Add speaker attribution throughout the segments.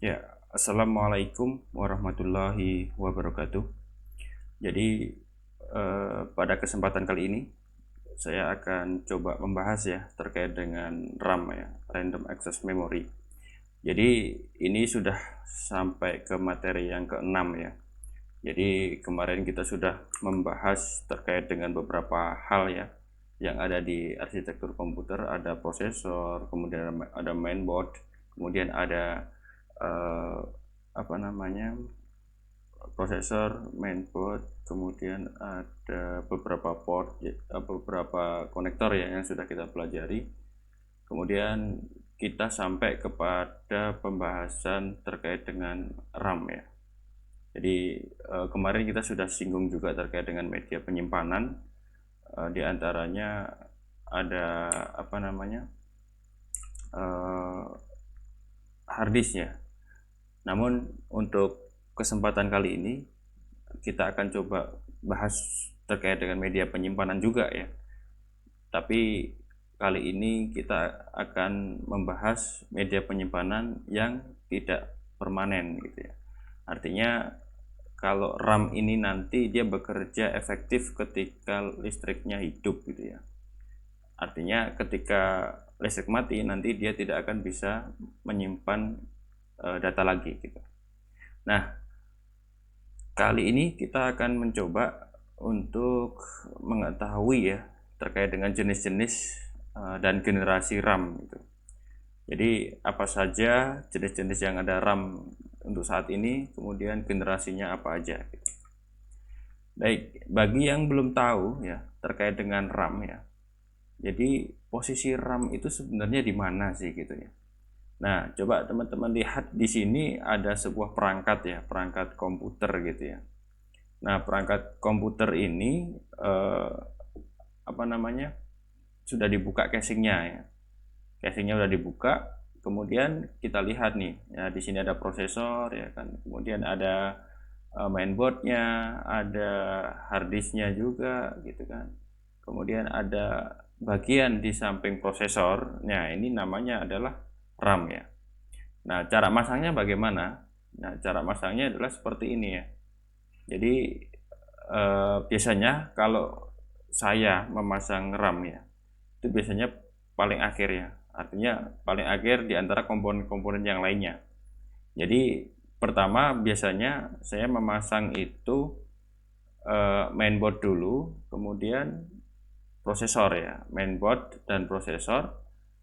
Speaker 1: Ya, Assalamualaikum warahmatullahi wabarakatuh. Jadi, pada kesempatan kali ini saya akan coba membahas ya terkait dengan RAM ya, Random Access Memory. Jadi, ini sudah sampai ke materi yang keenam ya. Jadi, kemarin kita sudah membahas terkait dengan beberapa hal ya yang ada di arsitektur komputer, ada prosesor, kemudian ada mainboard, kemudian ada eh, apa namanya prosesor, mainboard, kemudian ada beberapa port, beberapa konektor ya yang sudah kita pelajari. Kemudian kita sampai kepada pembahasan terkait dengan RAM ya. Jadi kemarin kita sudah singgung juga terkait dengan media penyimpanan, di antaranya ada apa namanya uh, hard disk ya. Namun untuk kesempatan kali ini kita akan coba bahas terkait dengan media penyimpanan juga ya. Tapi kali ini kita akan membahas media penyimpanan yang tidak permanen gitu ya. Artinya kalau RAM ini nanti dia bekerja efektif ketika listriknya hidup gitu ya. Artinya ketika listrik mati nanti dia tidak akan bisa menyimpan data lagi gitu. Nah, kali ini kita akan mencoba untuk mengetahui ya terkait dengan jenis-jenis dan generasi RAM gitu. Jadi apa saja jenis-jenis yang ada RAM untuk saat ini, kemudian generasinya apa aja gitu. Baik, bagi yang belum tahu ya terkait dengan RAM ya. Jadi posisi RAM itu sebenarnya di mana sih gitu ya. Nah, coba teman-teman lihat di sini ada sebuah perangkat ya, perangkat komputer gitu ya. Nah, perangkat komputer ini apa namanya sudah dibuka casingnya ya. Casingnya sudah dibuka, kemudian kita lihat nih, ya di sini ada prosesor ya kan, kemudian ada mainboardnya, ada harddisknya juga gitu kan. Kemudian ada bagian di samping prosesornya, ini namanya adalah RAM ya. Nah, cara masangnya bagaimana? Nah, cara masangnya adalah seperti ini ya. Jadi biasanya kalau saya memasang RAM ya, itu biasanya paling akhir ya. Artinya paling akhir di antara komponen-komponen yang lainnya. Jadi pertama biasanya saya memasang itu mainboard dulu, kemudian prosesor ya, mainboard dan prosesor.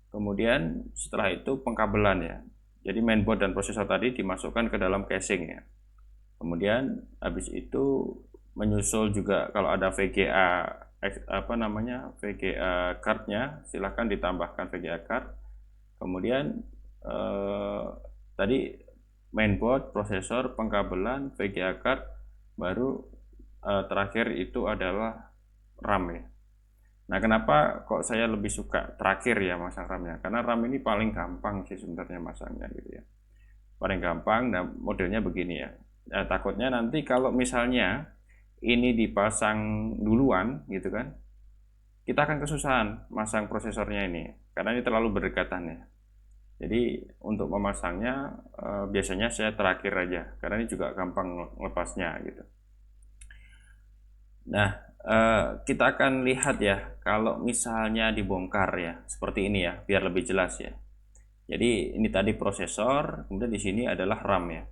Speaker 1: Kemudian setelah itu pengkabelan ya. Jadi mainboard dan prosesor tadi dimasukkan ke dalam casing ya. Kemudian habis itu menyusul juga kalau ada VGA apa namanya VGA cardnya, silahkan ditambahkan VGA card. Kemudian tadi mainboard, prosesor, pengkabelan, VGA card, baru terakhir itu adalah RAM ya. Nah, kenapa kok saya lebih suka terakhir ya masang RAM-nya? Karena RAM ini paling gampang sih sebenarnya masangnya gitu ya. Paling gampang dan modelnya begini ya. Nah, takutnya nanti kalau misalnya ini dipasang duluan gitu kan, kita akan kesusahan masang prosesornya ini karena ini terlalu berdekatan ya. Jadi untuk memasangnya biasanya saya terakhir aja karena ini juga gampang lepasnya gitu. Nah, kita akan lihat ya kalau misalnya dibongkar ya seperti ini ya biar lebih jelas ya. Jadi ini tadi prosesor, kemudian di sini adalah RAM ya.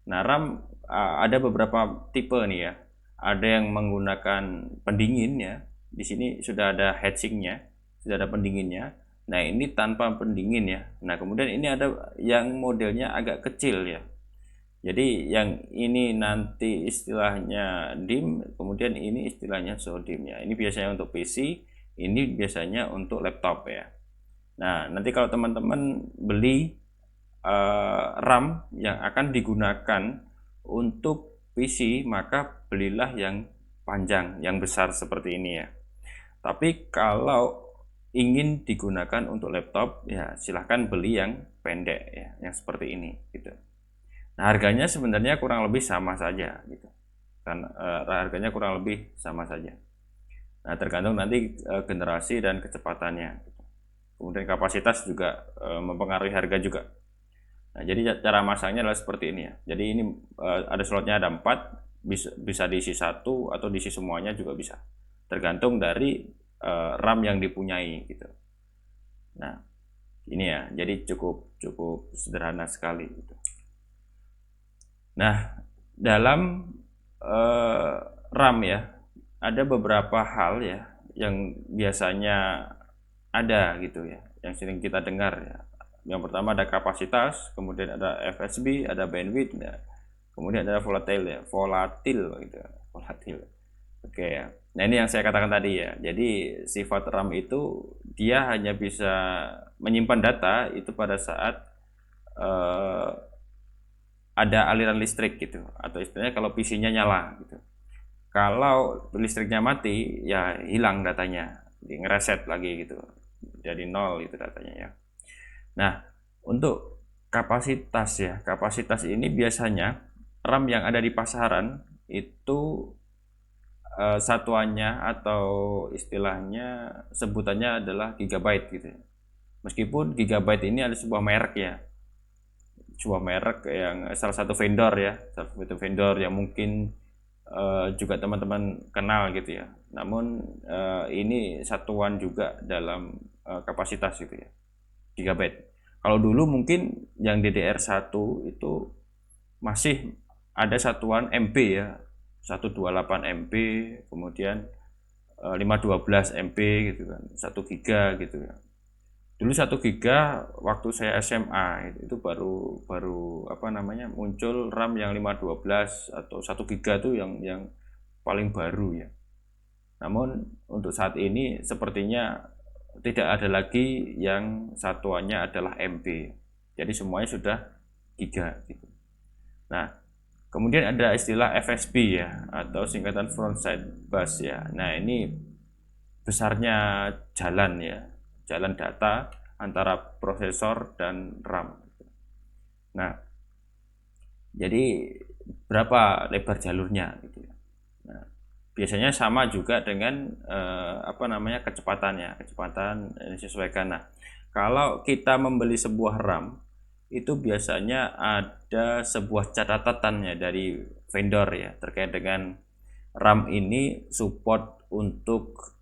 Speaker 1: Nah, RAM ada beberapa tipe nih ya. Ada yang menggunakan pendingin ya. Di sini sudah ada heatsinknya, sudah ada pendinginnya. Nah, ini tanpa pendingin ya. Nah, kemudian ini ada yang modelnya agak kecil ya. Jadi yang ini nanti istilahnya DIM, kemudian ini istilahnya SODIMM ya. Ini biasanya untuk PC, ini biasanya untuk laptop ya. Nah, nanti kalau teman-teman beli RAM yang akan digunakan untuk PC, maka belilah yang panjang, yang besar seperti ini ya. Tapi kalau ingin digunakan untuk laptop, ya silahkan beli yang pendek ya, yang seperti ini gitu. Nah, harganya sebenarnya kurang lebih sama saja gitu. Kan harganya kurang lebih sama saja. Nah, tergantung nanti generasi dan kecepatannya. Kemudian kapasitas juga mempengaruhi harga juga. Nah, jadi cara masangnya adalah seperti ini ya. Jadi ini ada slotnya ada 4, bisa diisi satu atau diisi semuanya juga bisa. Tergantung dari RAM yang dipunyai gitu. Nah, ini ya. Jadi cukup sederhana sekali gitu. Nah, dalam RAM ya, ada beberapa hal ya yang biasanya ada gitu ya, yang sering kita dengar ya. Yang pertama ada kapasitas, kemudian ada FSB, ada bandwidth, ya. Kemudian ada volatil ya, gitu, volatil. Oke ya. Nah ini yang saya katakan tadi ya. Jadi sifat RAM itu dia hanya bisa menyimpan data itu pada saat ada aliran listrik gitu, atau istilahnya kalau PC-nya nyala gitu. Kalau listriknya mati ya hilang datanya, di ngereset lagi gitu, jadi nol itu datanya ya. Nah, untuk kapasitas ya, kapasitas ini biasanya RAM yang ada di pasaran itu satuannya atau istilahnya sebutannya adalah gigabyte gitu. Meskipun gigabyte ini ada sebuah merek ya, sebuah merek yang salah satu vendor ya, salah satu vendor yang mungkin juga teman-teman kenal gitu ya. Namun ini satuan juga dalam kapasitas gitu ya, gigabyte. Kalau dulu mungkin yang DDR1 itu masih ada satuan MB ya, 128 MB, kemudian 512 MB gitu kan, 1 giga gitu ya. Dulu 1 giga waktu saya SMA itu baru apa namanya muncul RAM yang 512 atau 1 giga tuh yang paling baru ya. Namun untuk saat ini sepertinya tidak ada lagi yang satuannya adalah MB. Jadi semuanya sudah giga gitu. Nah, kemudian ada istilah FSB ya, atau singkatan frontside bus ya. Nah, ini besarnya jalan ya, jalan data antara prosesor dan RAM. Nah, jadi berapa lebar jalurnya gitu ya. Nah, biasanya sama juga dengan apa namanya kecepatannya, kecepatan disesuaikan. Nah, kalau kita membeli sebuah RAM itu biasanya ada sebuah catatannya dari vendor ya terkait dengan RAM ini support untuk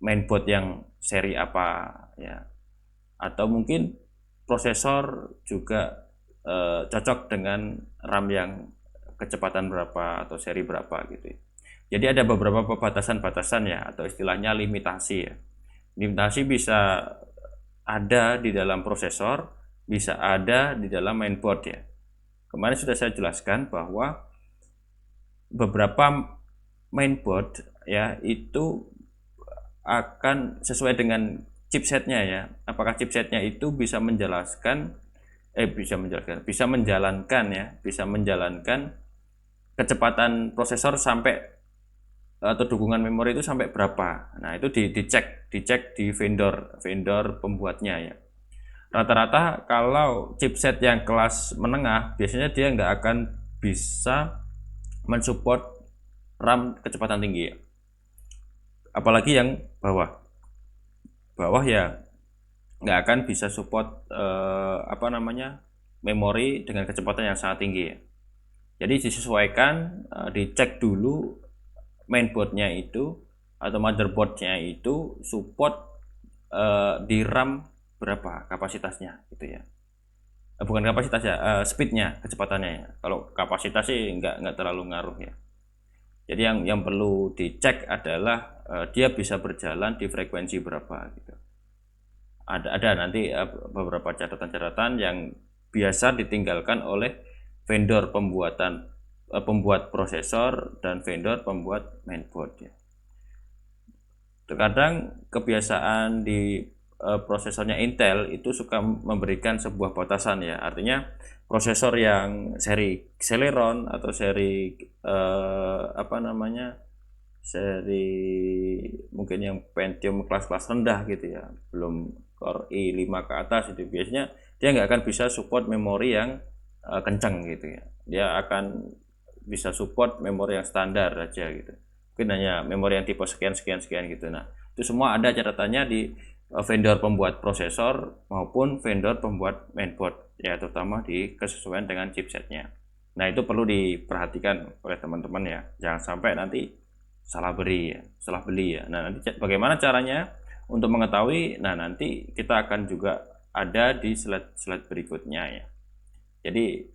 Speaker 1: mainboard yang seri apa ya, atau mungkin prosesor juga cocok dengan RAM yang kecepatan berapa atau seri berapa gitu ya. Jadi ada beberapa batasan-batasan ya, atau istilahnya limitasi ya. Limitasi bisa ada di dalam prosesor, bisa ada di dalam mainboard ya. Kemarin sudah saya jelaskan bahwa beberapa mainboard ya itu akan sesuai dengan chipsetnya ya. Apakah chipsetnya itu bisa menjalankan bisa menjalankan kecepatan prosesor sampai atau dukungan memori itu sampai berapa. Nah, itu dicek di vendor pembuatnya ya. Rata-rata kalau chipset yang kelas menengah biasanya dia nggak akan bisa mensupport RAM kecepatan tinggi ya. Apalagi yang bawah ya nggak akan bisa support apa namanya memori dengan kecepatan yang sangat tinggi ya. Jadi disesuaikan, dicek dulu mainboardnya itu atau motherboardnya itu support di RAM berapa kapasitasnya gitu ya. Bukan kapasitas ya, speednya, kecepatannya ya. Kalau kapasitas sih nggak terlalu ngaruh ya. Jadi yang perlu dicek adalah dia bisa berjalan di frekuensi berapa gitu. Ada nanti beberapa catatan-catatan yang biasa ditinggalkan oleh vendor pembuat prosesor dan vendor pembuat mainboard ya. Terkadang kebiasaan di prosesornya Intel itu suka memberikan sebuah batasan ya, artinya prosesor yang seri Celeron atau seri apa namanya seri mungkin yang Pentium kelas-kelas rendah gitu ya, belum Core i5 ke atas, itu biasanya dia nggak akan bisa support memori yang kencang gitu ya. Dia akan bisa support memori yang standar aja gitu, mungkin hanya memori yang tipe sekian gitu. Nah, itu semua ada catatannya vendor pembuat prosesor maupun vendor pembuat mainboard ya, terutama di kesesuaian dengan chipsetnya. Nah, itu perlu diperhatikan oleh teman-teman ya, jangan sampai nanti salah beli ya. Nah, nanti bagaimana caranya untuk mengetahui? Nah, nanti kita akan juga ada di slide berikutnya ya. Jadi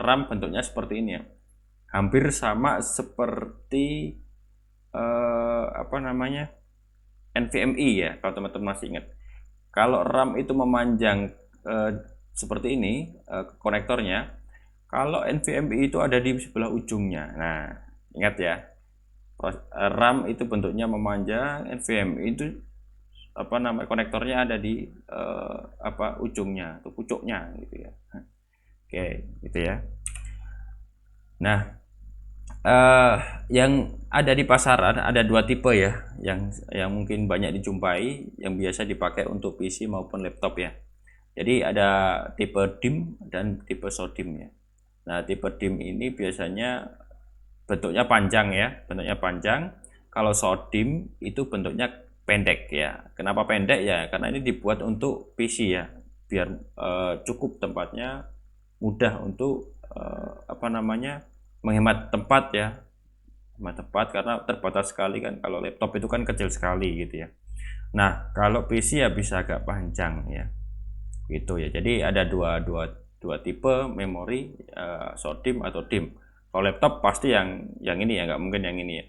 Speaker 1: RAM bentuknya seperti ini ya, hampir sama seperti NVMe ya, kalau teman-teman masih ingat. Kalau RAM itu memanjang seperti ini konektornya, kalau NVMe itu ada di sebelah ujungnya. Nah, ingat ya, RAM itu bentuknya memanjang, NVMe itu konektornya ada di ujungnya atau pucuknya gitu ya. Oke, gitu ya. Nah, yang ada di pasaran ada dua tipe ya, yang mungkin banyak dijumpai, yang biasa dipakai untuk PC maupun laptop ya. Jadi ada tipe DIMM dan tipe SODIMM ya. Nah, tipe DIMM ini biasanya bentuknya panjang ya, Kalau SODIMM itu bentuknya pendek ya. Kenapa pendek ya? Karena ini dibuat untuk PC ya, biar cukup tempatnya, mudah untuk menghemat tempat ya, karena terbatas sekali kan. Kalau laptop itu kan kecil sekali gitu ya. Nah, kalau PC ya bisa agak panjang ya, gitu ya. Jadi ada dua tipe memori, SODIMM atau DIMM. Kalau laptop pasti yang ini ya, nggak mungkin yang ini ya,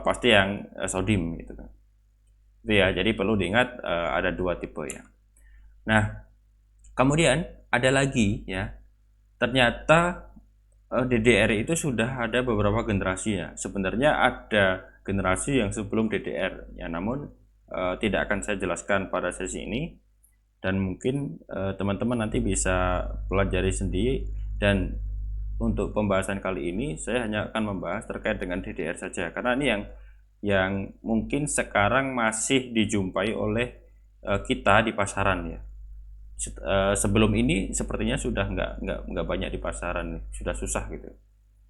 Speaker 1: pasti yang SODIMM gitu kan. Itu ya, jadi perlu diingat ada dua tipe ya. Nah, kemudian ada lagi ya, ternyata DDR itu sudah ada beberapa generasi ya. Sebenarnya ada generasi yang sebelum DDR ya, namun tidak akan saya jelaskan pada sesi ini, dan mungkin teman-teman nanti bisa pelajari sendiri. Dan untuk pembahasan kali ini saya hanya akan membahas terkait dengan DDR saja, karena ini yang mungkin sekarang masih dijumpai oleh kita di pasaran ya. Sebelum ini sepertinya sudah nggak banyak di pasaran, sudah susah gitu.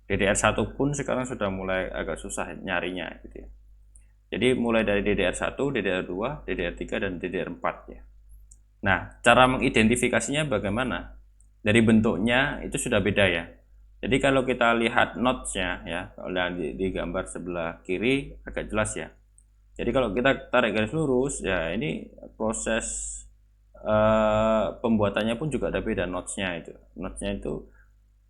Speaker 1: DDR1 pun sekarang sudah mulai agak susah nyarinya gitu ya. Jadi mulai dari DDR1, DDR2, DDR3 dan DDR4 ya. Nah, cara mengidentifikasinya bagaimana? Dari bentuknya itu sudah beda ya. Jadi kalau kita lihat notch-nya ya, kalau di gambar sebelah kiri agak jelas ya. Jadi kalau kita tarik garis lurus ya, ini proses pembuatannya pun juga ada beda. Notch-nya itu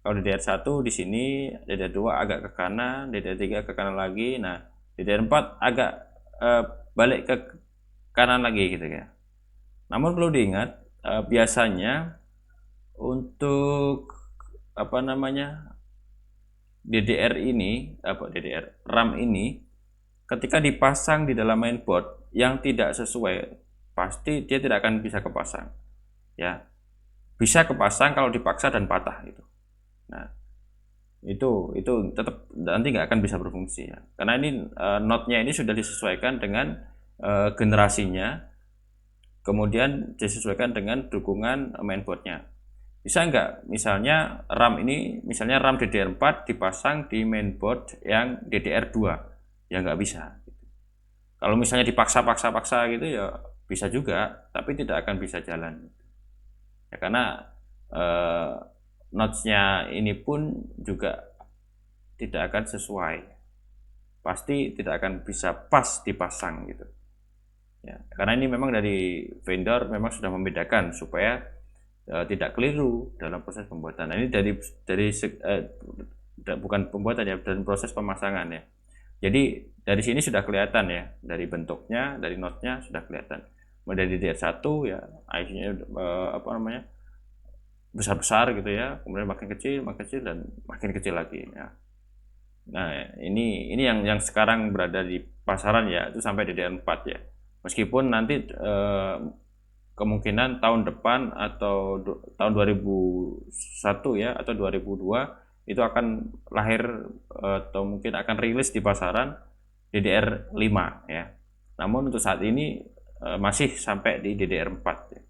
Speaker 1: kalau DDR1 di sini, DDR2 agak ke kanan, DDR3 ke kanan lagi. Nah, DDR4 agak balik ke kanan lagi gitu ya. Namun perlu diingat, biasanya untuk DDR RAM ini ketika dipasang di dalam mainboard yang tidak sesuai, pasti dia tidak akan bisa kepasang ya. Bisa kepasang kalau dipaksa dan patah gitu. Nah, itu tetap nanti nggak akan bisa berfungsi ya, karena ini notnya ini sudah disesuaikan dengan generasinya, kemudian disesuaikan dengan dukungan mainboardnya. Bisa nggak misalnya RAM DDR4 dipasang di mainboard yang DDR2? Ya nggak bisa. Kalau misalnya dipaksa gitu ya bisa juga, tapi tidak akan bisa jalan ya, karena notch-nya ini pun juga tidak akan sesuai, pasti tidak akan bisa pas dipasang gitu ya, karena ini memang dari vendor memang sudah membedakan supaya tidak keliru dalam proses pembuatan. Nah, ini bukan pembuatan ya, dan proses pemasangan ya. Jadi dari sini sudah kelihatan ya, dari bentuknya, dari notnya sudah kelihatan. Mulai dari DDR1 ya, IC-nya besar-besar gitu ya, kemudian makin kecil dan makin kecil lagi ya. Nah, ini yang sekarang berada di pasaran ya, itu sampai DDR4 ya. Meskipun nanti kemungkinan tahun depan atau tahun 2001 ya atau 2002 itu akan lahir atau mungkin akan rilis di pasaran DDR5 ya. Namun untuk saat ini masih sampai di DDR4 ya.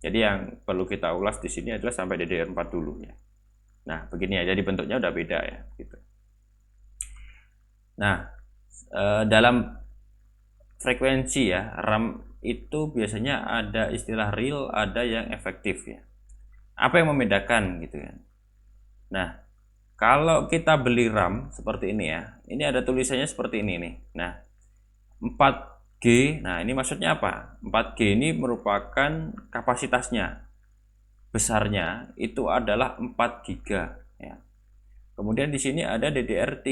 Speaker 1: Jadi yang perlu kita ulas di sini adalah sampai DDR4 dulu ya. Nah, begini ya, jadi bentuknya udah beda ya gitu. Nah, dalam frekuensi ya, RAM itu biasanya ada istilah real, ada yang efektif ya. Apa yang membedakan gitu kan? Nah, kalau kita beli RAM seperti ini ya, ini ada tulisannya seperti ini nih. Nah, 4G, nah ini maksudnya apa? 4G ini merupakan kapasitasnya, besarnya itu adalah 4 GB ya. Kemudian di sini ada DDR3.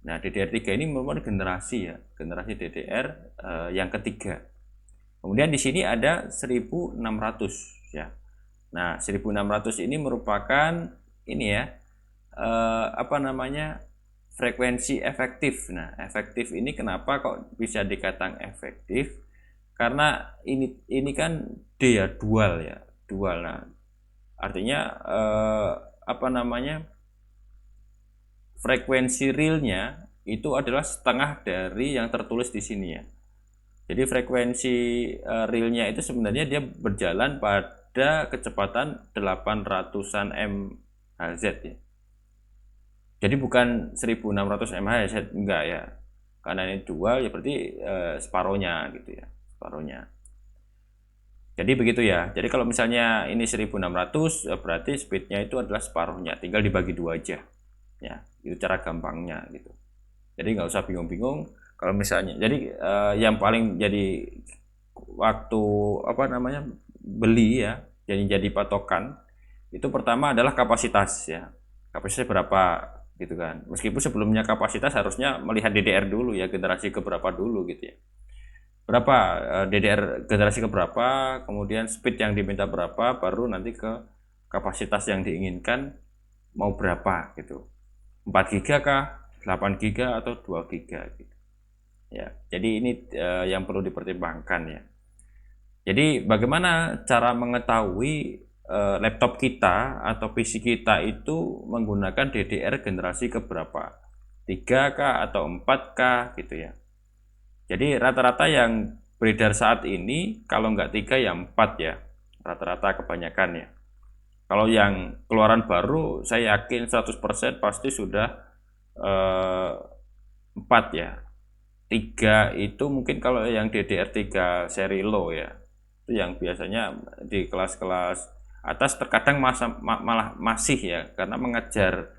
Speaker 1: Nah, DDR3 ini merupakan generasi ya, generasi DDR yang ketiga. Kemudian di sini ada 1600 ya. Nah, 1600 ini merupakan ini ya, apa namanya, frekuensi efektif. Nah, efektif ini kenapa kok bisa dikatakan efektif? Karena ini kan D ya, dual ya, dual. Nah, artinya apa namanya, frekuensi realnya itu adalah setengah dari yang tertulis di sini ya. Jadi frekuensi realnya itu sebenarnya dia berjalan pada kecepatan 800-an MHz ya. Jadi bukan 1600 MHz, enggak ya. Karena ini dual ya berarti separohnya gitu ya, separohnya. Jadi begitu ya. Jadi kalau misalnya ini 1600 berarti speednya itu adalah separuhnya, tinggal dibagi dua aja. Ya, itu cara gampangnya gitu. Jadi nggak usah bingung-bingung kalau misalnya. Jadi yang paling jadi waktu apa namanya beli ya, jadi patokan itu pertama adalah kapasitas ya. Kapasitasnya berapa gitu kan. Meskipun sebelumnya kapasitas harusnya melihat DDR dulu ya, generasi keberapa dulu gitu ya. Berapa DDR generasi keberapa, kemudian speed yang diminta berapa, baru nanti ke kapasitas yang diinginkan mau berapa gitu. 4 GB kah, 8 GB atau 2 GB gitu. Ya, jadi ini yang perlu dipertimbangkan ya. Jadi bagaimana cara mengetahui laptop kita atau PC kita itu menggunakan DDR generasi keberapa? 3 kah atau 4 kah gitu ya. Jadi rata-rata yang beredar saat ini kalau nggak 3 ya 4 ya. Rata-rata kebanyakan ya. Kalau yang keluaran baru saya yakin 100% pasti sudah 4 ya. 3 itu mungkin kalau yang DDR3 seri low ya. Itu yang biasanya di kelas-kelas atas terkadang malah masih ya, karena mengejar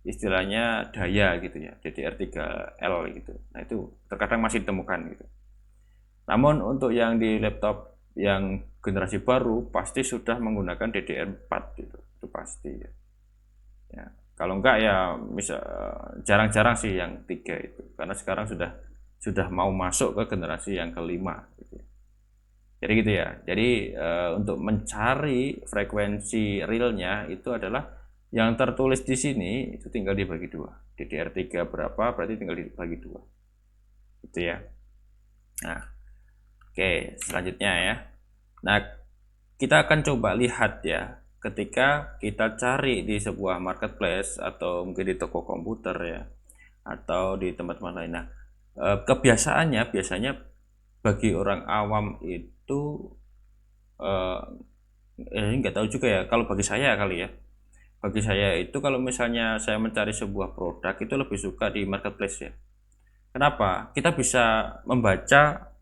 Speaker 1: istilahnya daya gitu ya, DDR3L gitu. Nah, itu terkadang masih ditemukan gitu. Namun untuk yang di laptop yang generasi baru pasti sudah menggunakan DDR4 gitu. Itu pasti ya. Ya. Kalau enggak ya bisa jarang-jarang sih yang 3 itu. Karena sekarang sudah mau masuk ke generasi yang kelima gitu. Jadi gitu ya. Jadi untuk mencari frekuensi realnya itu adalah yang tertulis di sini itu tinggal dibagi dua. DDR3 berapa berarti tinggal dibagi dua. Gitu ya. Nah, oke, selanjutnya ya. Nah, kita akan coba lihat ya, ketika kita cari di sebuah marketplace atau mungkin di toko komputer ya, atau di tempat-tempat lain. Nah, kebiasaannya biasanya bagi orang awam itu nggak tahu juga ya. Kalau bagi saya kali ya, bagi saya itu kalau misalnya saya mencari sebuah produk itu lebih suka di marketplace ya. Kenapa? Kita bisa membaca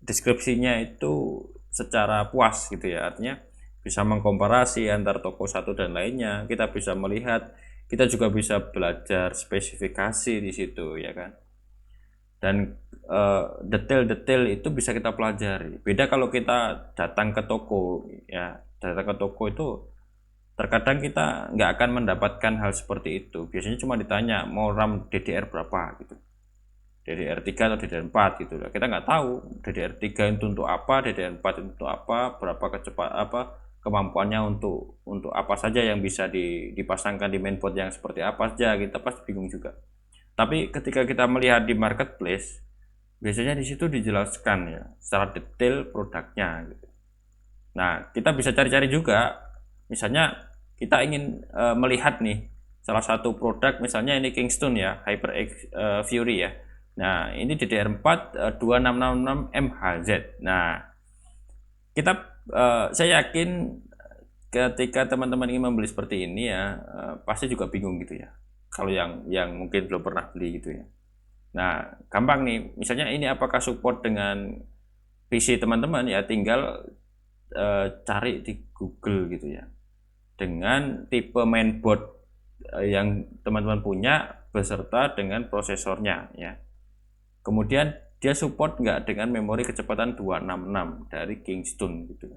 Speaker 1: deskripsinya itu secara puas gitu ya. Artinya bisa mengkomparasi antar toko satu dan lainnya. Kita bisa melihat, kita juga bisa belajar spesifikasi di situ ya kan. Dan detail-detail itu bisa kita pelajari. Beda kalau kita datang ke toko ya. Datang ke toko itu terkadang kita nggak akan mendapatkan hal seperti itu. Biasanya cuma ditanya mau RAM DDR berapa gitu, DDR3 atau DDR4 gitu. Kita nggak tahu DDR3 itu untuk apa, DDR4 itu untuk apa, berapa kemampuannya untuk apa saja yang bisa dipasangkan di mainboard yang seperti apa saja, kita pasti bingung juga. Tapi ketika kita melihat di marketplace, biasanya di situ dijelaskan ya secara detail produknya gitu. Nah, kita bisa cari-cari juga, misalnya kita ingin melihat nih salah satu produk, misalnya ini Kingston ya, HyperX Fury ya. Nah, ini DDR4 2666 MHz. Nah, saya yakin ketika teman-teman ingin membeli seperti ini ya, pasti juga bingung gitu ya. Kalau yang mungkin belum pernah beli gitu ya. Nah, gampang nih, misalnya ini apakah support dengan PC teman-teman, ya tinggal cari di Google gitu ya, dengan tipe mainboard yang teman-teman punya beserta dengan prosesornya ya. Kemudian dia support nggak dengan memori kecepatan 266 dari Kingston gitu.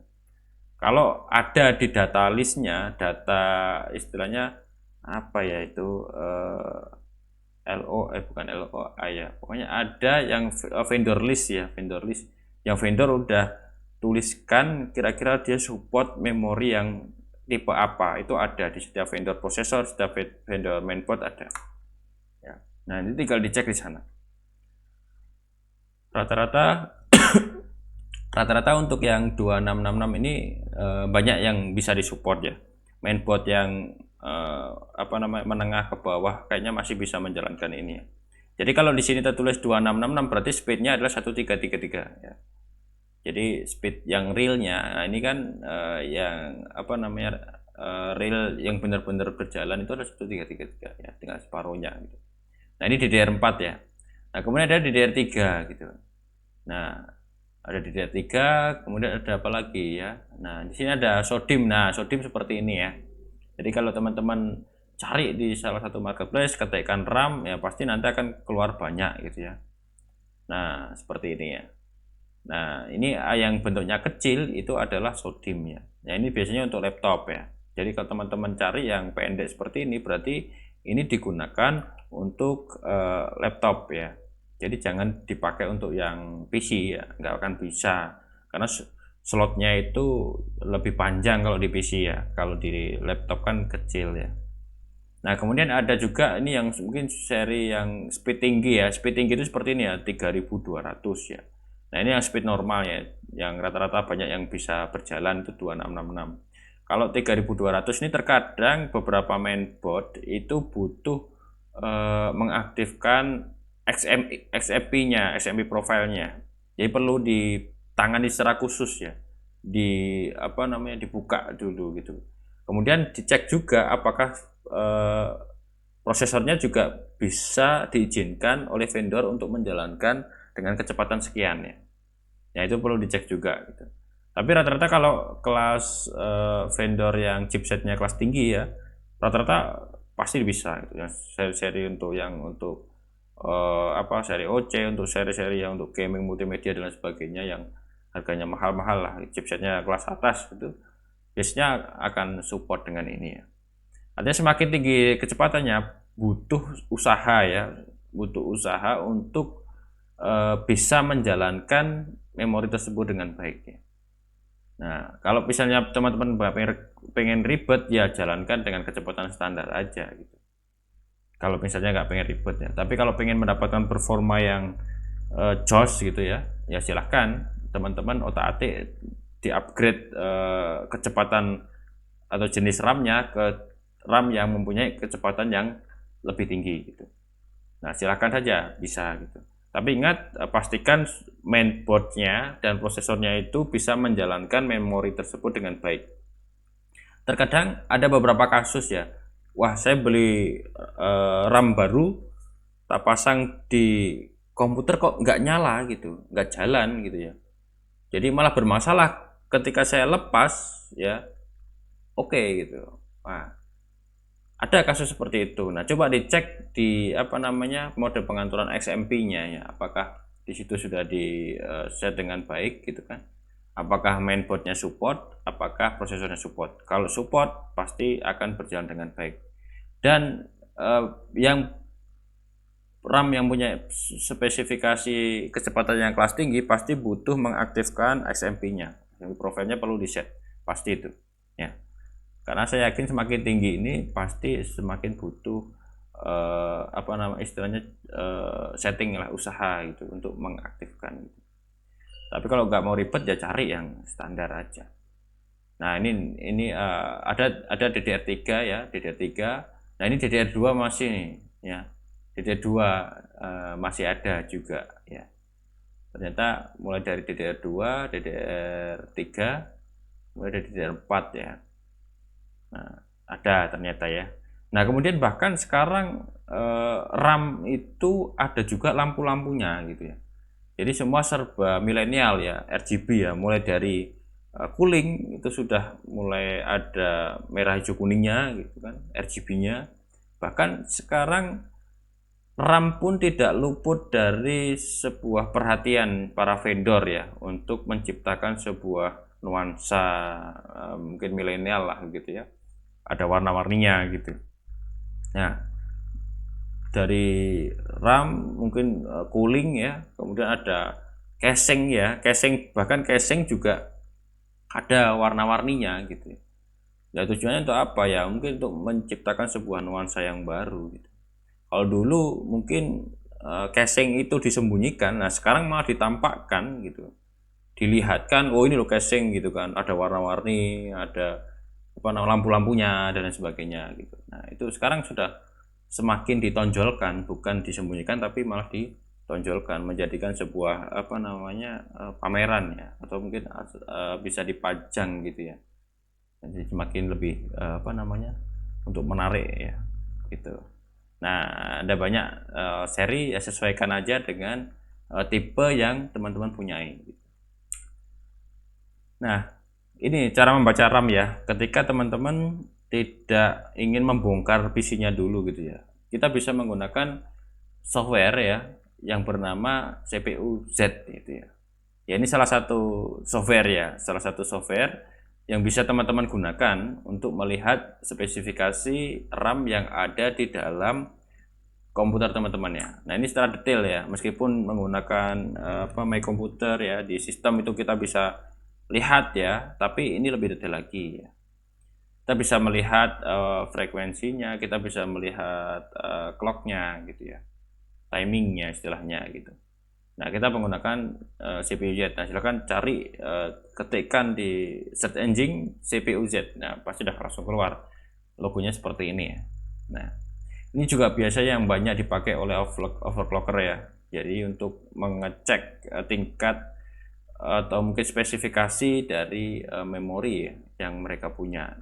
Speaker 1: Kalau ada di data listnya, data istilahnya apa ya itu bukan LOA ya, pokoknya ada yang vendor list ya, vendor list yang vendor udah tuliskan kira-kira dia support memori yang tipe apa, itu ada di setiap vendor prosesor, setiap vendor mainboard ada ya. Nah, ini tinggal dicek di sana. Rata-rata rata-rata untuk yang 2666 ini banyak yang bisa disupport ya. Mainboard yang menengah ke bawah kayaknya masih bisa menjalankan ini ya. Jadi kalau di sini tertulis 2666 berarti speednya adalah 1333 ya. Jadi speed yang realnya, nah ini kan yang real yang benar-benar berjalan itu adalah 1333 ya, dengan separuhnya gitu. Nah, ini DDR4 ya. Nah, kemudian ada DDR3 gitu. Nah, ada DDR3, kemudian ada apa lagi ya? Nah, di sini ada SODIMM. Nah, SODIMM seperti ini ya. Jadi kalau teman-teman cari di salah satu marketplace, ketikkan RAM, ya pasti nanti akan keluar banyak gitu ya. Nah, seperti ini ya. Nah, ini yang bentuknya kecil itu adalah SODIMM ya. Nah, ini biasanya untuk laptop ya. Jadi kalau teman-teman cari yang pendek seperti ini, berarti ini digunakan untuk laptop ya. Jadi jangan dipakai untuk yang PC ya, nggak akan bisa. Karena slotnya itu lebih panjang kalau di PC ya. Kalau di laptop kan kecil ya. Nah, kemudian ada juga ini yang mungkin seri yang speed tinggi ya. Speed tinggi itu seperti ini ya, 3200 ya. Nah, ini yang speed normal ya, yang rata-rata banyak yang bisa berjalan itu 2666. Kalau 3200 ini terkadang beberapa mainboard itu butuh mengaktifkan XMP-nya, XMP profile-nya. Jadi perlu ditangani secara khusus ya. Dibuka dulu gitu. Kemudian dicek juga apakah prosesornya juga bisa diizinkan oleh vendor untuk menjalankan dengan kecepatan sekian ya. Ya itu perlu dicek juga gitu. Tapi rata-rata kalau kelas vendor yang chipsetnya kelas tinggi ya, rata-rata pasti bisa gitu ya. Seri-seri untuk seri OC, untuk seri-seri yang untuk gaming multimedia dan lain sebagainya yang harganya mahal-mahal lah, chipsetnya kelas atas itu biasanya akan support dengan ini ya. Artinya semakin tinggi kecepatannya butuh usaha ya, butuh usaha untuk bisa menjalankan memori tersebut dengan baik ya. Nah, kalau misalnya teman-teman pengen ribet ya jalankan dengan kecepatan standar aja gitu. Kalau misalnya nggak pengen ribet ya, tapi kalau pengen mendapatkan performa yang jos gitu ya, ya silahkan teman-teman otak-atik di upgrade kecepatan atau jenis RAM-nya ke RAM yang mempunyai kecepatan yang lebih tinggi gitu. Nah, silahkan saja bisa gitu. Tapi ingat, pastikan mainboard-nya dan prosesornya itu bisa menjalankan memori tersebut dengan baik. Terkadang ada beberapa kasus ya, wah saya beli RAM baru, tak pasang di komputer kok nggak nyala gitu, nggak jalan gitu ya. Jadi malah bermasalah ketika saya lepas ya, oke gitu. Nah, ada kasus seperti itu. Nah, coba dicek di mode pengaturan XMP-nya ya, apakah di situ sudah di set dengan baik gitu kan. Apakah mainboard-nya support, apakah prosesornya support. Kalau support pasti akan berjalan dengan baik. Dan yang RAM yang punya spesifikasi kecepatan yang kelas tinggi pasti butuh mengaktifkan XMP-nya. Jadi profilnya perlu di set, pasti itu. Ya. Karena saya yakin semakin tinggi ini pasti semakin butuh setting lah, usaha gitu untuk mengaktifkan gitu. Tapi kalau nggak mau ribet ya cari yang standar aja. Nah, ini ada DDR3 ya, DDR3. Nah, ini DDR2 masih nih ya. DDR2 masih ada juga ya. Ternyata mulai dari DDR2, DDR3, mulai dari DDR4 ya. Nah, ada ternyata ya. Nah, kemudian bahkan sekarang RAM itu ada juga lampu-lampunya gitu ya. Jadi semua serba milenial ya, RGB ya, mulai dari cooling itu sudah mulai ada merah hijau kuningnya gitu kan, RGB-nya. Bahkan sekarang RAM pun tidak luput dari sebuah perhatian para vendor ya untuk menciptakan sebuah nuansa mungkin milenial lah gitu ya. Ada warna-warninya gitu. Nah, dari RAM mungkin cooling ya, kemudian ada casing ya, casing bahkan casing juga ada warna-warninya gitu. Ya tujuannya untuk apa ya? Mungkin untuk menciptakan sebuah nuansa yang baru gitu. Kalau dulu mungkin casing itu disembunyikan, nah sekarang malah ditampakkan gitu. Dilihatkan, oh ini loh casing gitu kan, ada warna-warni, ada apa namanya lampu-lampunya dan lain sebagainya gitu. Nah, itu sekarang sudah semakin ditonjolkan, bukan disembunyikan tapi malah ditonjolkan, menjadikan sebuah apa namanya pameran ya, atau mungkin bisa dipajang gitu ya. Jadi semakin lebih apa namanya untuk menarik ya gitu. Nah, ada banyak seri ya, sesuaikan aja dengan tipe yang teman-teman punyai. Nah, ini cara membaca RAM ya. Ketika teman-teman tidak ingin membongkar PC-nya dulu gitu ya, kita bisa menggunakan software ya yang bernama CPU Z gitu ya. Ya ini salah satu software ya, salah satu software yang bisa teman-teman gunakan untuk melihat spesifikasi RAM yang ada di dalam komputer teman-teman ya. Nah ini secara detail ya, meskipun menggunakan My Computer ya, di sistem itu kita bisa lihat ya, tapi ini lebih detail lagi ya. Kita bisa melihat frekuensinya, kita bisa melihat clocknya gitu ya, timingnya istilahnya gitu. Nah kita menggunakan CPU Z. Nah silahkan cari, ketikkan di search engine CPU Z. Nah pasti udah langsung keluar logonya seperti ini ya. Nah ini juga biasa yang banyak dipakai oleh overclocker ya. Jadi untuk mengecek tingkat atau mungkin spesifikasi dari memori ya, yang mereka punya.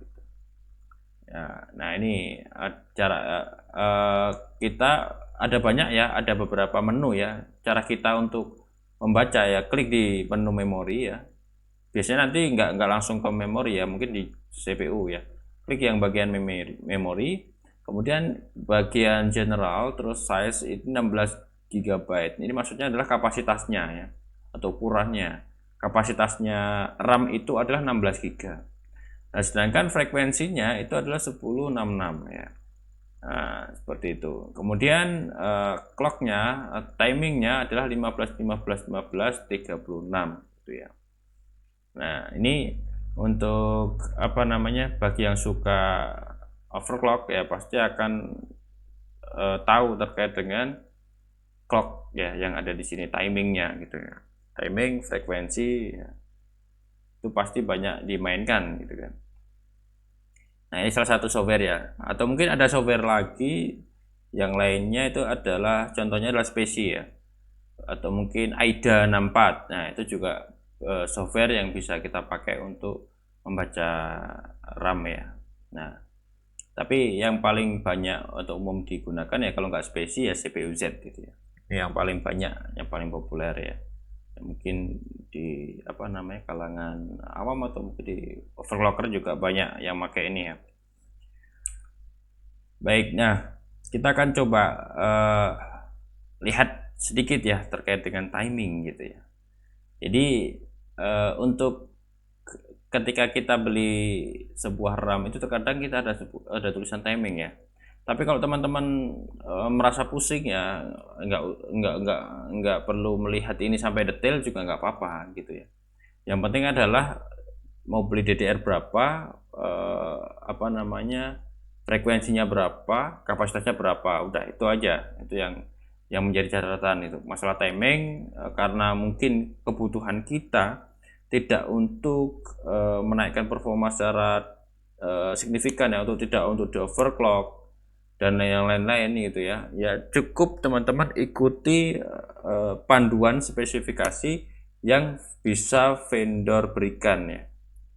Speaker 1: Ya, nah ini cara kita ada banyak ya, ada beberapa menu ya. Cara kita untuk membaca ya, klik di menu memori ya. Biasanya nanti nggak langsung ke memori ya, mungkin di CPU ya. Klik yang bagian memori, kemudian bagian general, terus size itu 16 GB. Ini maksudnya adalah kapasitasnya ya, atau ukurannya. Kapasitasnya RAM itu adalah 16 GB. Nah, sedangkan frekuensinya itu adalah 1066 ya. Nah, seperti itu. Kemudian clocknya, timingnya adalah 15 15 15 36 gitu ya. Nah, ini untuk apa namanya, bagi yang suka overclock ya pasti akan tahu terkait dengan clock ya yang ada di sini, timingnya gitu ya. Timing, frekuensi ya, itu pasti banyak dimainkan gitu kan. Nah ini salah satu software ya, atau mungkin ada software lagi yang lainnya, itu adalah contohnya adalah Speci ya, atau mungkin AIDA 64. Nah itu juga software yang bisa kita pakai untuk membaca RAM ya. Nah tapi yang paling banyak atau umum digunakan ya kalau nggak Speci ya CPU Z gitu ya. Ini yang paling banyak, yang paling populer ya. Mungkin di apa namanya kalangan awam atau mungkin di overclocker juga banyak yang pakai ini ya. Baik, nah kita akan coba lihat sedikit ya terkait dengan timing gitu ya. Jadi untuk ketika kita beli sebuah RAM itu terkadang kita ada tulisan timing ya. Tapi kalau teman-teman merasa pusing ya, nggak perlu melihat ini sampai detail juga nggak apa-apa gitu ya. Yang penting adalah mau beli DDR berapa, apa namanya, frekuensinya berapa, kapasitasnya berapa, udah itu aja. Itu yang menjadi catatan itu. Masalah timing karena mungkin kebutuhan kita tidak untuk menaikkan performa secara signifikan ya, tidak untuk di overclock dan yang lain-lain gitu ya. Ya cukup teman-teman ikuti panduan spesifikasi yang bisa vendor berikan ya.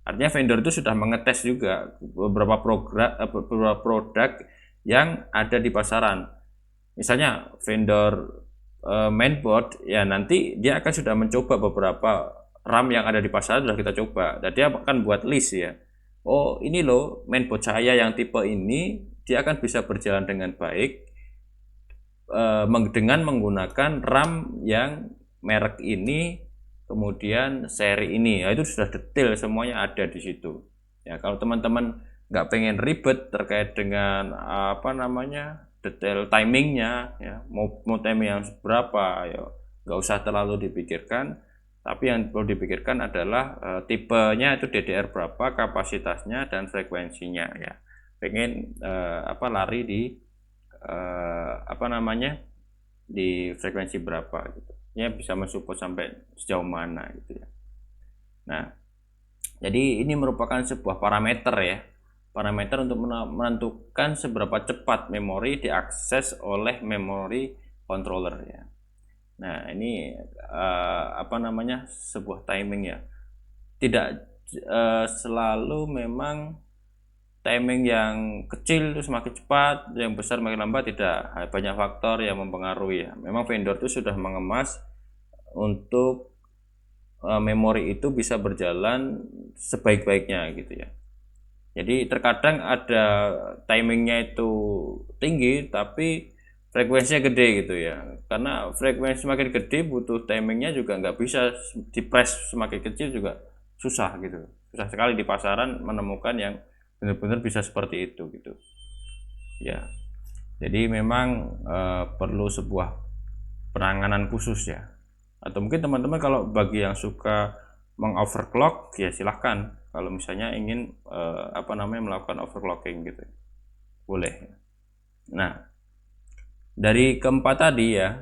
Speaker 1: Artinya vendor itu sudah mengetes juga beberapa produk yang ada di pasaran. Misalnya vendor mainboard, ya nanti dia akan sudah mencoba beberapa RAM yang ada di pasaran, sudah kita coba. Dan dia akan buat list ya. Oh, ini loh mainboard saya yang tipe ini, dia akan bisa berjalan dengan baik dengan menggunakan RAM yang merek ini, kemudian seri ini. Ya, itu sudah detail semuanya ada di situ. Ya, kalau teman-teman nggak pengen ribet terkait dengan apa namanya detail timingnya, ya mau timing yang berapa, ya nggak usah terlalu dipikirkan. Tapi yang perlu dipikirkan adalah tipenya itu DDR berapa, kapasitasnya dan frekuensinya ya. Pengen apa lari di apa namanya di frekuensi berapa gitu ya, bisa mensupport sampai sejauh mana gitu ya. Nah, jadi ini merupakan sebuah parameter ya, parameter untuk menentukan seberapa cepat memori diakses oleh memori controller ya. Nah, ini apa namanya sebuah timing ya, tidak selalu memang timing yang kecil itu semakin cepat, yang besar makin lambat, tidak. Banyak faktor yang mempengaruhi ya. Memang vendor itu sudah mengemas untuk memori itu bisa berjalan sebaik-baiknya gitu ya. Jadi terkadang ada timingnya itu tinggi tapi frekuensinya gede gitu ya. Karena frekuensi semakin gede butuh timingnya juga nggak bisa di press semakin kecil juga susah gitu. Susah sekali di pasaran menemukan yang benar-benar bisa seperti itu gitu ya. Jadi memang perlu sebuah penanganan khusus ya, atau mungkin teman-teman kalau bagi yang suka mengoverclock ya silahkan, kalau misalnya ingin apa namanya melakukan overclocking gitu boleh. Nah, dari keempat tadi ya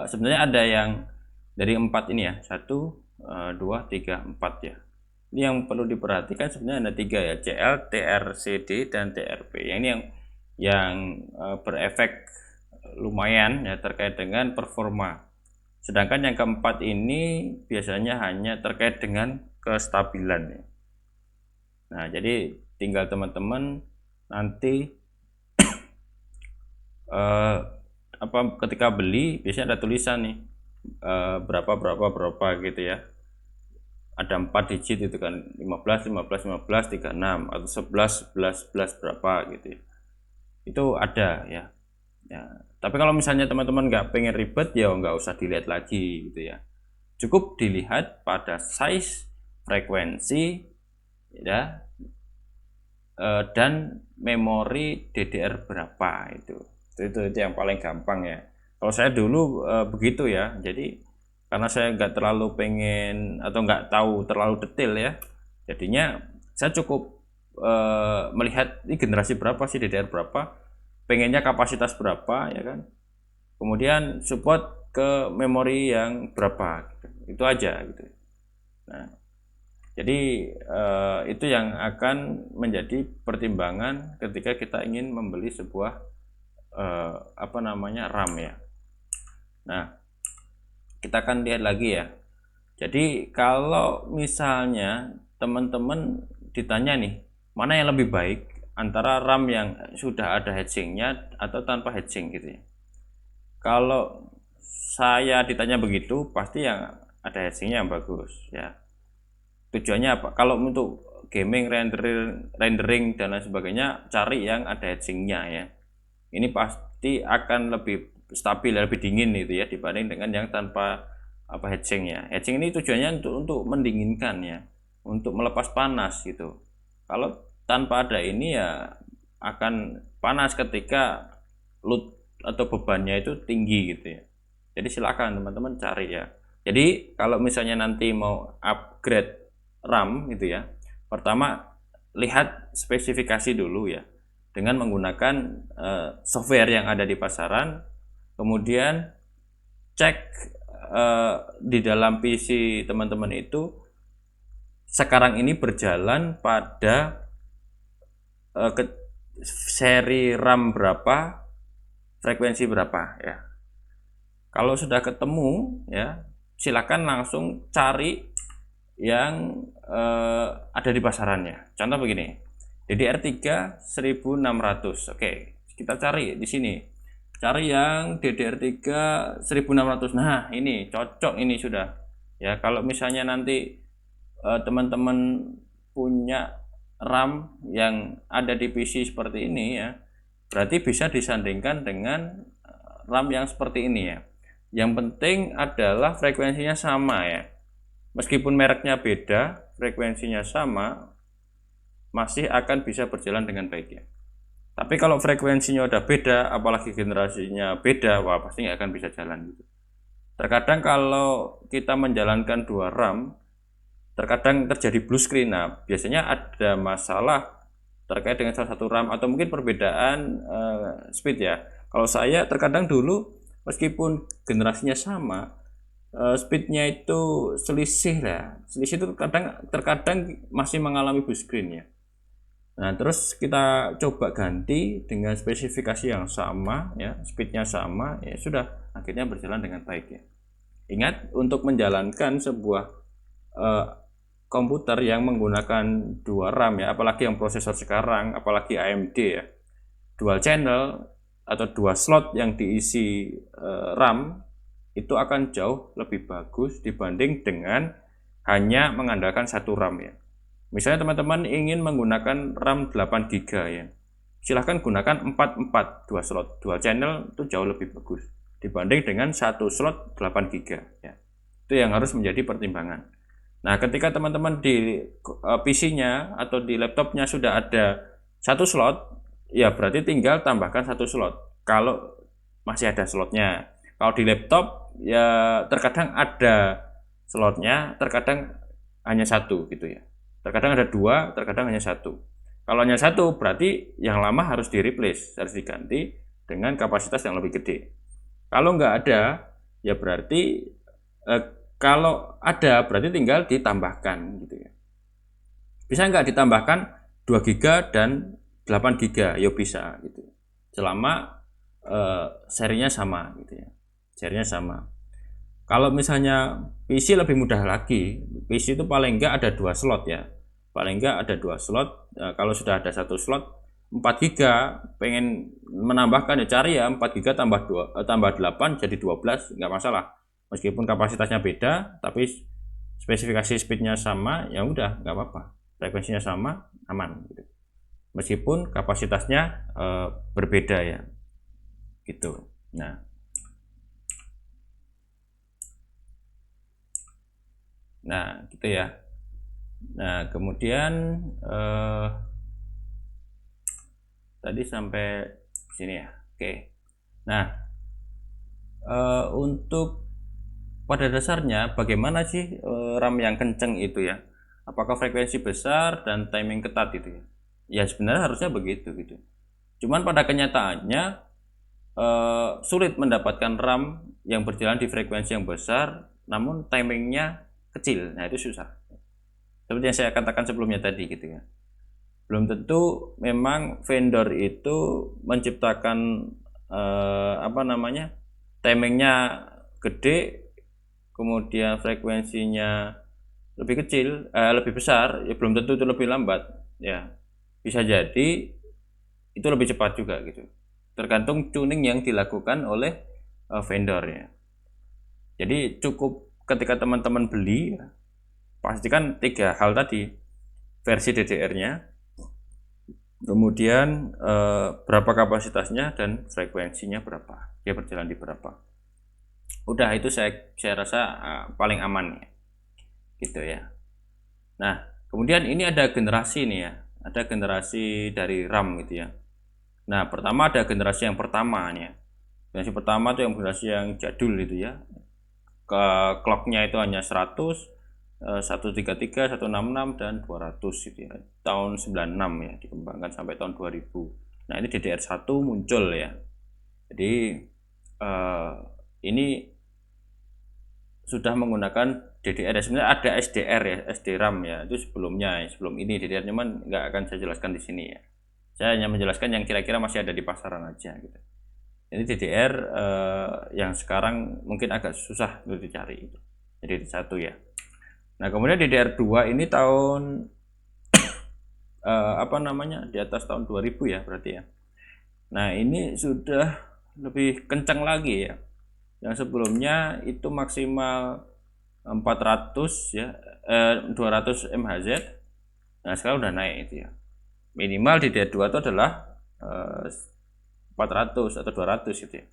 Speaker 1: sebenarnya ada yang dari empat ini ya, 1 2 3 4 ya. Ini yang perlu diperhatikan sebenarnya ada 3 ya, CL, TRCD, dan TRP. Yang ini yang berefek lumayan ya terkait dengan performa. Sedangkan yang keempat ini biasanya hanya terkait dengan kestabilan ya. Nah, jadi tinggal teman-teman nanti apa ketika beli biasanya ada tulisan nih berapa gitu ya. Ada 4 digit itu kan, 15 15 15 36 atau 11 11 11 berapa gitu ya. Itu ada ya. Ya, tapi kalau misalnya teman-teman nggak pengen ribet ya nggak usah dilihat lagi gitu ya. Cukup dilihat pada size, frekuensi ya, dan memori DDR berapa itu yang paling gampang ya. Kalau saya dulu begitu ya. Jadi karena saya nggak terlalu pengen atau nggak tahu terlalu detail ya, jadinya saya cukup melihat ini generasi berapa sih, DDR berapa, pengennya kapasitas berapa ya kan, kemudian support ke memori yang berapa gitu. Itu aja gitu. Nah, jadi itu yang akan menjadi pertimbangan ketika kita ingin membeli sebuah apa namanya RAM ya. Nah, kita akan lihat lagi ya. Jadi kalau misalnya teman-teman ditanya nih, mana yang lebih baik antara RAM yang sudah ada hedgingnya atau tanpa hedging gitu ya. Kalau saya ditanya begitu, pasti yang ada hedgingnya yang bagus ya. Tujuannya apa? Kalau untuk gaming, rendering dan lain sebagainya, cari yang ada hedgingnya ya. Ini pasti akan lebih stabil, lebih dingin itu ya dibanding dengan yang tanpa apa hedging ya. Hedging ini tujuannya untuk mendinginkan ya, untuk melepas panas gitu. Kalau tanpa ada ini ya akan panas ketika load atau bebannya itu tinggi gitu ya. Jadi silakan teman-teman cari ya. Jadi kalau misalnya nanti mau upgrade RAM gitu ya, pertama lihat spesifikasi dulu ya dengan menggunakan software yang ada di pasaran, kemudian cek di dalam PC teman-teman itu sekarang ini berjalan pada seri RAM berapa, frekuensi berapa ya. Kalau sudah ketemu ya silakan langsung cari yang ada di pasarannya. Contoh begini, DDR3 1600. Oke, kita cari di sini. Cari yang DDR3 1600. Nah, ini cocok ini sudah. Ya, kalau misalnya nanti teman-teman punya RAM yang ada di PC seperti ini ya, berarti bisa disandingkan dengan RAM yang seperti ini ya. Yang penting adalah frekuensinya sama ya. Meskipun mereknya beda, frekuensinya sama, masih akan bisa berjalan dengan baik ya. Tapi kalau frekuensinya udah beda, apalagi generasinya beda, wah pasti nggak akan bisa jalan gitu. Terkadang kalau kita menjalankan dua RAM, terkadang terjadi blue screen. Nah, biasanya ada masalah terkait dengan salah satu RAM atau mungkin perbedaan speed ya. Kalau saya terkadang dulu meskipun generasinya sama, speednya itu selisih lah. Selisih itu terkadang masih mengalami blue screen ya. Nah, terus kita coba ganti dengan spesifikasi yang sama ya, speednya sama, ya sudah, akhirnya berjalan dengan baik ya. Ingat, untuk menjalankan sebuah komputer yang menggunakan dua RAM ya, apalagi yang prosesor sekarang, apalagi AMD ya, dual channel atau dua slot yang diisi RAM itu akan jauh lebih bagus dibanding dengan hanya mengandalkan satu RAM ya. Misalnya teman-teman ingin menggunakan RAM 8 GB ya, silahkan gunakan 4 dua slot, dual channel itu jauh lebih bagus dibanding dengan satu slot 8 GB ya. Itu yang harus menjadi pertimbangan. Nah, ketika teman-teman di PC-nya atau di laptopnya sudah ada satu slot, ya berarti tinggal tambahkan satu slot kalau masih ada slotnya. Kalau di laptop ya terkadang ada slotnya, terkadang hanya satu gitu ya. Terkadang ada dua, terkadang hanya satu. Kalau hanya satu, berarti yang lama harus di-replace, harus diganti dengan kapasitas yang lebih gede. Kalau nggak ada, ya berarti kalau ada, berarti tinggal ditambahkan gitu ya. Bisa nggak ditambahkan 2 GB dan 8 GB? Ya bisa gitu. Selama serinya sama gitu ya. Serinya sama. Kalau misalnya PC lebih mudah lagi, PC itu paling enggak ada dua slot ya, paling enggak ada dua slot. Kalau sudah ada satu slot 4 GB, pengen menambahkan ya cari ya 4 GB tambah 8 jadi 12, nggak masalah. Meskipun kapasitasnya beda, tapi spesifikasi speednya sama, ya udah nggak apa-apa. Frekuensinya sama, aman. Gitu. Meskipun kapasitasnya berbeda ya, gitu. Nah, gitu ya. Nah, kemudian tadi sampai sini ya. Oke. Nah, untuk pada dasarnya bagaimana sih RAM yang kenceng itu ya? Apakah frekuensi besar dan timing ketat itu ya? Ya sebenarnya harusnya begitu gitu. Cuman pada kenyataannya sulit mendapatkan RAM yang berjalan di frekuensi yang besar, namun timingnya kecil. Nah, itu susah. Seperti yang saya katakan sebelumnya tadi gitu ya. Belum tentu memang vendor itu menciptakan timingnya gede, kemudian frekuensinya lebih kecil, lebih besar, ya belum tentu itu lebih lambat. Ya, bisa jadi itu lebih cepat juga gitu. Tergantung tuning yang dilakukan oleh vendor ya. Jadi cukup ketika teman-teman beli, pastikan 3 hal tadi: versi DDR-nya, kemudian berapa kapasitasnya, dan frekuensinya berapa, dia berjalan di berapa. Udah itu saya rasa paling aman ya, gitu ya. Nah, kemudian ini ada generasi nih ya, ada generasi dari RAM gitu ya. Nah, pertama ada generasi yang pertama nih ya. Generasi pertama itu yang generasi yang jadul itu ya. Clocknya itu hanya 100, 133, 166 dan 200 gitu ya. Tahun 96 ya, dikembangkan sampai tahun 2000. Nah, ini DDR1 muncul ya. Jadi ini sudah menggunakan DDR ya. Sebenarnya ada SDR ya, SDRAM ya. Itu sebelumnya, sebelum ini DDR, cuman nggak akan saya jelaskan di sini ya. Saya hanya menjelaskan yang kira-kira masih ada di pasaran aja gitu. Jadi DDR yang sekarang mungkin agak susah untuk dicari itu. Jadi satu ya. Nah, kemudian DDR2 ini tahun di atas tahun 2000 ya berarti ya. Nah, ini sudah lebih kencang lagi ya. Yang sebelumnya itu maksimal 400 ya, 200 MHz. Nah, sekarang udah naik itu ya. Minimal di DDR2 itu adalah 400 atau 200 gitu ya.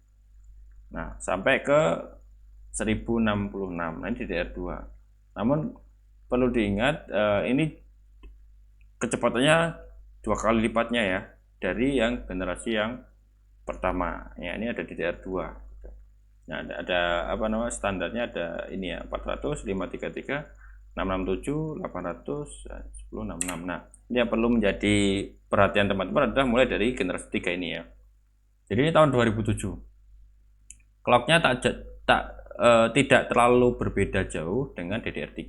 Speaker 1: Nah, sampai ke 1066. Nah, ini DDR2. Namun perlu diingat, ini kecepatannya 2 kali lipatnya ya dari yang generasi yang pertama. Ya, ini ada DDR2. Nah, ada apa namanya, standarnya ada ini ya, 400, 533, 667, 800, 10, 66. Nah, ini yang perlu menjadi perhatian teman-teman adalah mulai dari generasi 3 ini ya. Jadi ini tahun 2007. Clocknya tidak terlalu berbeda jauh dengan DDR3.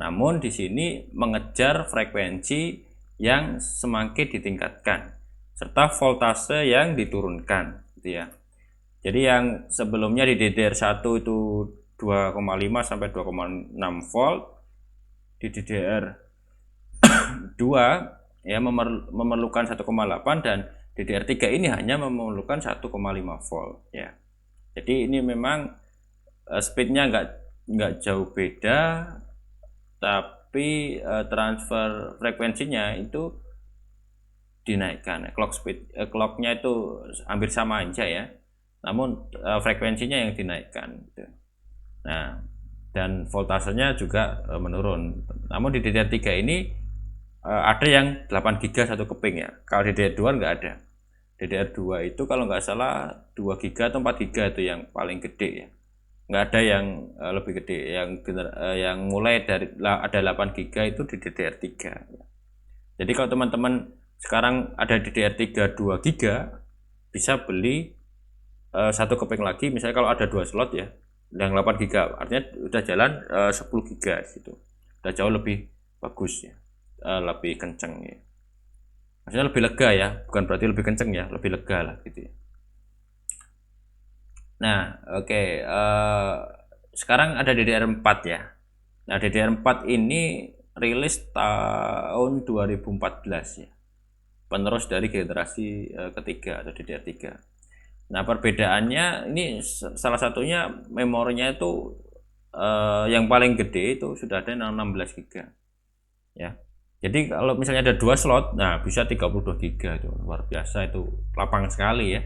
Speaker 1: Namun di sini mengejar frekuensi yang semakin ditingkatkan serta voltase yang diturunkan gitu ya. Jadi yang sebelumnya di DDR1 itu 2,5 sampai 2,6 volt, di DDR2 ya memerlukan 1,8, dan DDR3 ini hanya memerlukan 1,5 volt ya. Jadi ini memang speednya nggak jauh beda, tapi transfer frekuensinya itu dinaikkan. Clocknya itu hampir sama aja ya, namun frekuensinya yang dinaikkan gitu. Nah, dan voltasenya juga menurun. Namun di DDR3 ini ada yang 8 GB satu keping ya. Kalau di DDR2 nggak ada. DDR2 itu kalau nggak salah 2 GB atau 4 GB itu yang paling gede ya. Nggak ada yang lebih gede. Yang mulai dari ada 8 GB itu di DDR3 ya. Jadi kalau teman-teman sekarang ada DDR3 2 GB, bisa beli satu keping lagi. Misalnya kalau ada 2 slot ya, yang 8 GB, artinya udah jalan 10 GB gitu. Udah jauh lebih bagus ya, lebih kenceng ya. Maksudnya lebih lega ya, bukan berarti lebih kenceng ya, lebih lega lah gitu ya. Nah, oke, sekarang ada DDR4 ya. Nah, DDR4 ini rilis tahun 2014 ya. Penerus dari generasi ketiga atau DDR3. Nah, perbedaannya ini salah satunya memorinya itu yang paling gede itu sudah ada 16 GB ya. Jadi kalau misalnya ada 2 slot, nah bisa 32 GB itu luar biasa, itu lapang sekali ya.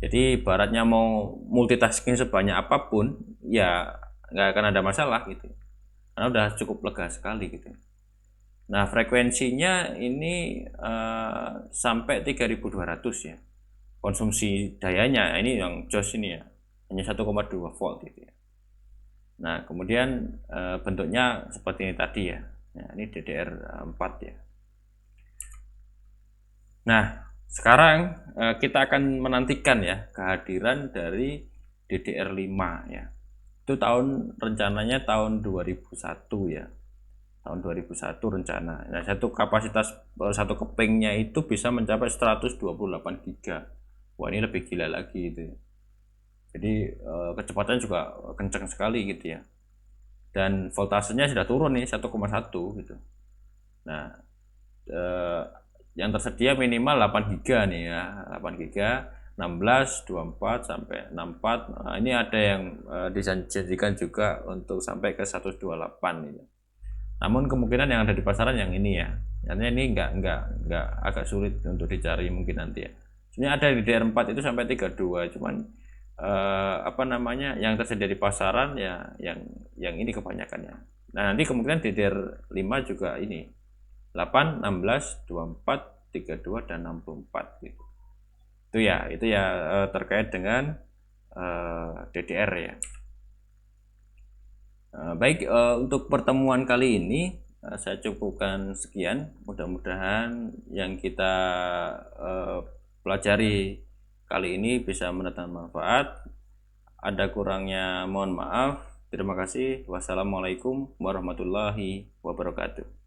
Speaker 1: Jadi ibaratnya mau multitasking sebanyak apapun ya nggak akan ada masalah gitu, karena udah cukup lega sekali gitu. Nah, frekuensinya ini sampai 3200 ya. Konsumsi dayanya ini yang jos ini ya, hanya 1,2 volt gitu ya. Nah, kemudian bentuknya seperti ini tadi ya. Nah, ini DDR4 ya. Nah, sekarang kita akan menantikan ya kehadiran dari DDR5 ya. Itu rencananya tahun 2001 ya. Tahun 2001 rencana. Nah, kapasitas satu kepingnya itu bisa mencapai 128 GB. Wah, ini lebih gila lagi itu. Jadi kecepatan juga kencang sekali gitu ya. Dan voltasenya sudah turun nih 1,1 gitu. Nah, yang tersedia minimal 8 GB nih ya, 8 GB, 16, 24 sampai 64. Nah, ini ada yang dijanjikan juga untuk sampai ke 128 gitu. Namun kemungkinan yang ada di pasaran yang ini ya. Artinya ini nggak agak sulit untuk dicari mungkin nanti ya. Sebenarnya ada di DDR4 itu sampai 32, cuman apa namanya, yang tersedia di pasaran ya yang ini kebanyakannya. Nah, nanti kemungkinan DDR5 juga ini 8, 16, 24, 32 dan 64 gitu. Itu ya terkait dengan DDR ya. Baik, untuk pertemuan kali ini saya cukupkan sekian. Mudah-mudahan yang kita pelajari kali ini bisa mendatangkan manfaat. Ada kurangnya mohon maaf. Terima kasih. Wassalamualaikum warahmatullahi wabarakatuh.